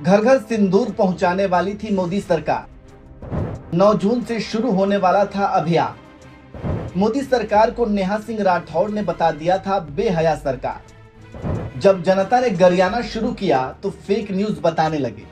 घर घर सिंदूर पहुंचाने वाली थी मोदी सरकार। 9 जून से शुरू होने वाला था अभियान। मोदी सरकार को नेहा सिंह राठौड़ ने बता दिया था बेहया सरकार। जब जनता ने गरियाना शुरू किया तो फेक न्यूज बताने लगे।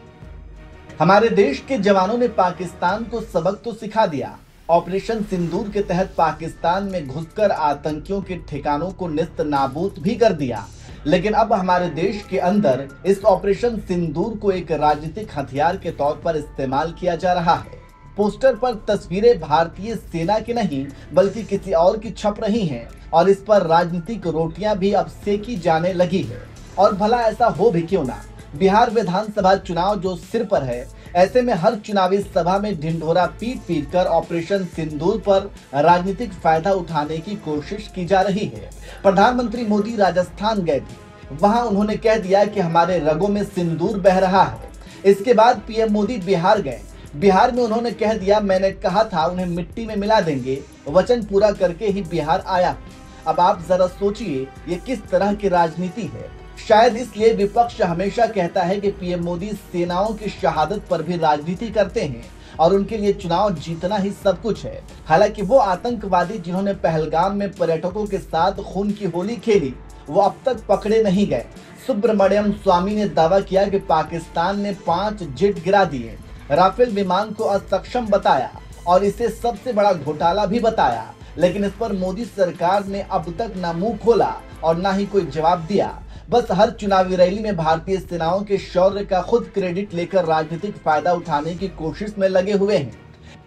हमारे देश के जवानों ने पाकिस्तान को सबक तो सिखा दिया। ऑपरेशन सिंदूर के तहत पाकिस्तान में घुसकर आतंकियों के ठिकानों को निस्त नाबूद भी कर दिया, लेकिन अब हमारे देश के अंदर इस ऑपरेशन सिंदूर को एक राजनीतिक हथियार के तौर पर इस्तेमाल किया जा रहा है। पोस्टर पर तस्वीरें भारतीय सेना की नहीं बल्कि किसी और की छप रही हैं और इस पर राजनीतिक रोटियां भी अब सेकी जाने लगी है। और भला ऐसा हो भी क्यों ना, बिहार विधानसभा चुनाव जो सिर पर है, ऐसे में हर चुनावी सभा में ढिंढोरा पीट पीट कर ऑपरेशन सिंदूर पर राजनीतिक फायदा उठाने की कोशिश की जा रही है। प्रधानमंत्री मोदी राजस्थान गए थे, वहां उन्होंने कह दिया कि हमारे रगों में सिंदूर बह रहा है। इसके बाद पीएम मोदी बिहार गए। बिहार में उन्होंने कह दिया, मैंने कहा था उन्हें मिट्टी में मिला देंगे, वचन पूरा करके ही बिहार आया। अब आप जरा सोचिए ये किस तरह की राजनीति है। शायद इसलिए विपक्ष हमेशा कहता है कि पीएम मोदी सेनाओं की शहादत पर भी राजनीति करते हैं और उनके लिए चुनाव जीतना ही सब कुछ है। हालांकि वो आतंकवादी जिन्होंने पहलगाम में पर्यटकों के साथ खून की होली खेली, वो अब तक पकड़े नहीं गए। सुब्रमण्यम स्वामी ने दावा किया कि पाकिस्तान ने 5 जेट गिरा दिए, राफेल विमान को असक्षम बताया और इसे सबसे बड़ा घोटाला भी बताया, लेकिन इस पर मोदी सरकार ने अब तक ना मुंह खोला और ना ही कोई जवाब दिया। बस हर चुनावी रैली में भारतीय सेनाओं के शौर्य का खुद क्रेडिट लेकर राजनीतिक फायदा उठाने की कोशिश में लगे हुए हैं।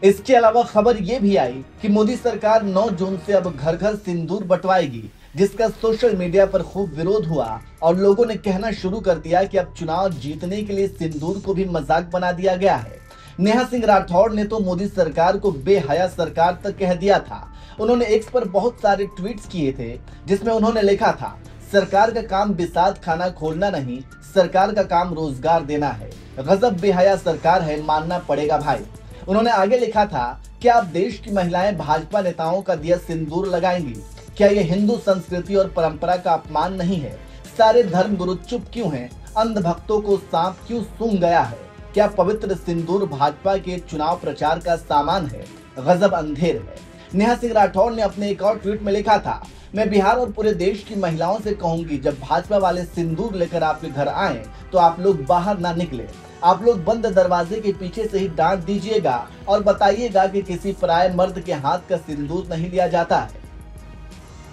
इसके अलावा खबर ये भी आई कि मोदी सरकार 9 जून से अब घर घर सिंदूर बंटवाएगी, जिसका सोशल मीडिया पर खूब विरोध हुआ और लोगों ने कहना शुरू कर दिया कि अब चुनाव जीतने के लिए सिंदूर को भी मजाक बना दिया गया है। नेहा सिंह राठौड़ ने तो मोदी सरकार को बेहया सरकार तक कह दिया था। उन्होंने एक्स पर बहुत सारे ट्वीट्स किए थे, जिसमें उन्होंने लिखा था, सरकार का काम बिसात खाना खोलना नहीं, सरकार का काम रोजगार देना है। गजब बेहया सरकार है, मानना पड़ेगा भाई। उन्होंने आगे लिखा था, क्या अब देश की महिलाएं भाजपा नेताओं का दिया सिंदूर लगाएंगी? क्या ये हिंदू संस्कृति और परंपरा का अपमान नहीं है? सारे धर्म गुरु चुप क्यों हैं? अंध भक्तों को सांप क्यों सूंघ गया है? क्या पवित्र सिंदूर भाजपा के चुनाव प्रचार का सामान है? गजब अंधेर है। नेहा सिंह राठौड़ ने अपने एक और ट्वीट में लिखा था, मैं बिहार और पूरे देश की महिलाओं से कहूंगी, जब भाजपा वाले सिंदूर लेकर आपके घर आए तो आप लोग बाहर ना निकले। आप लोग बंद दरवाजे के पीछे से ही डांट दीजिएगा और बताइएगा कि किसी पराये मर्द के हाथ का सिंदूर नहीं लिया जाता है।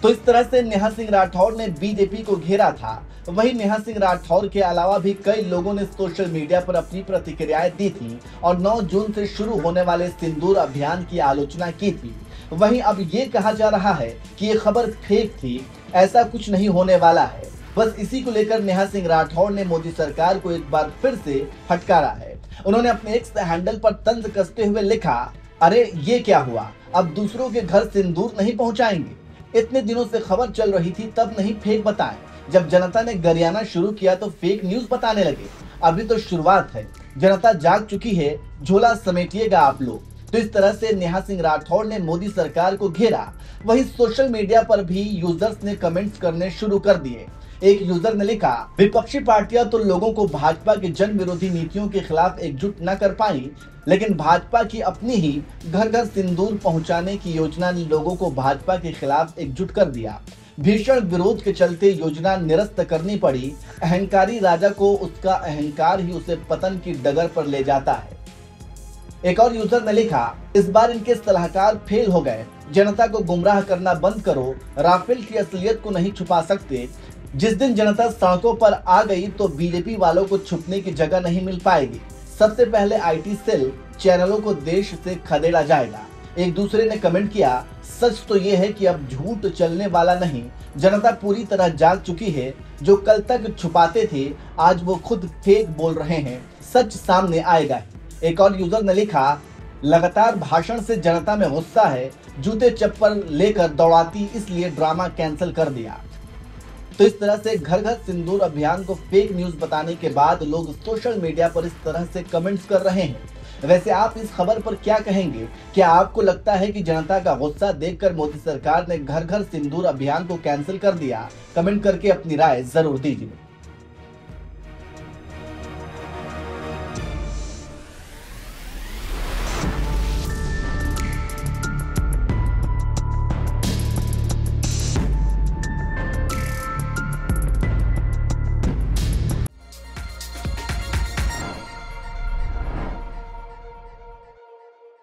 तो इस तरह से नेहा सिंह राठौड़ ने बीजेपी को घेरा था। वहीं नेहा सिंह राठौड़ के अलावा भी कई लोगों ने सोशल मीडिया पर अपनी प्रतिक्रियाएं दी थी और 9 जून से शुरू होने वाले सिंदूर अभियान की आलोचना की थी। वहीं अब ये कहा जा रहा है कि ये खबर फेक थी, ऐसा कुछ नहीं होने वाला है। बस इसी को लेकर नेहा सिंह राठौड़ ने मोदी सरकार को एक बार फिर से फटकारा है। उन्होंने अपने एक्स हैंडल पर तंज कसते हुए लिखा, अरे ये क्या हुआ, अब दूसरों के घर सिंदूर नहीं पहुंचाएंगे? इतने दिनों से खबर चल रही थी, तब नहीं फेक बताएं। जब जनता ने गरियाना शुरू किया तो फेक न्यूज बताने लगे। अभी तो शुरुआत है, जनता जाग चुकी है, झोला समेटिएगा आप लोग। तो इस तरह से नेहा सिंह राठौड़ ने मोदी सरकार को घेरा। वहीं सोशल मीडिया पर भी यूजर्स ने कमेंट्स करने शुरू कर दिए। एक यूजर ने लिखा, विपक्षी पार्टियां तो लोगों को भाजपा की जन विरोधी नीतियों के खिलाफ एकजुट न कर पाई, लेकिन भाजपा की अपनी ही घर घर सिंदूर पहुंचाने की योजना ने लोगों को भाजपा के खिलाफ एकजुट कर दिया। भीषण विरोध के चलते योजना निरस्त करनी पड़ी। अहंकारी राजा को उसका अहंकार ही उसे पतन की डगर पर ले जाता है। एक और यूजर ने लिखा, इस बार इनके सलाहकार फेल हो गए। जनता को गुमराह करना बंद करो, राफेल की असलियत को नहीं छुपा सकते। जिस दिन जनता सड़कों पर आ गई तो बीजेपी वालों को छुपने की जगह नहीं मिल पाएगी। सबसे पहले आईटी सेल चैनलों को देश से खदेड़ा जाएगा। एक दूसरे ने कमेंट किया, सच तो ये है कि अब झूठ चलने वाला नहीं, जनता पूरी तरह जाग चुकी है। जो कल तक छुपाते थे आज वो खुद फेक बोल रहे हैं, सच सामने आएगा। एक और यूजर ने लिखा, लगातार भाषण से जनता में गुस्सा है, जूते चप्पल लेकर दौड़ाती इसलिए ड्रामा कैंसिल कर दिया। तो इस तरह से घर घर सिंदूर अभियान को फेक न्यूज बताने के बाद लोग सोशल मीडिया पर इस तरह से कमेंट्स कर रहे हैं। वैसे आप इस खबर पर क्या कहेंगे? क्या आपको लगता है कि जनता का गुस्सा देखकर मोदी सरकार ने घर घर सिंदूर अभियान को कैंसिल कर दिया? कमेंट करके अपनी राय जरूर दीजिए।